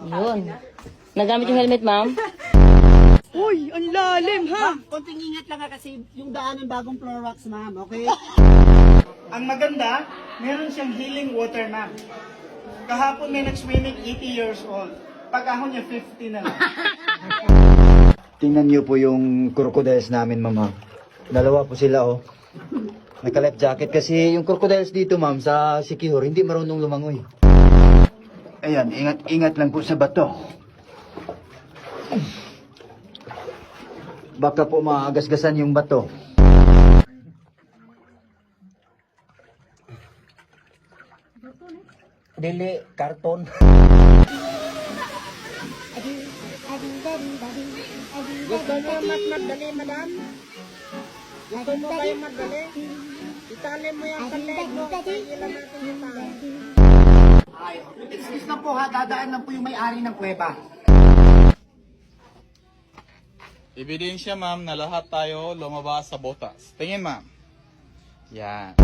Yun. Nagamit yung helmet, ma'am? Uy, ang lalim ha! Konting ingat lang kasi yung daan ng bagong floor wax, ma'am, okay? Ang maganda, meron siyang healing water, ma'am. Kahapon may nag-swimming 80 years old. Pag-ahon niya 50 na lang. Tingnan niyo po yung crocodiles namin, mama. Dalawa po sila, oh. Naka-life jacket kasi yung crocodiles dito, ma'am, sa Sikihor, hindi marunong lumangoy. Ayan, ingat lang po sa bato. Baka po maagasgasan yung bato. Dili, karton. Gusto mo mas madali, madam? Gusto mo ba yung madali? Itali mo yung kaleg mo. Ilan natin yung tao. Excuse na po ha, dadaan lang po yung may-ari ng kuweba. Ebidensya ma'am na lahat tayo lumabas sa botas. Tingin ma'am. Yan.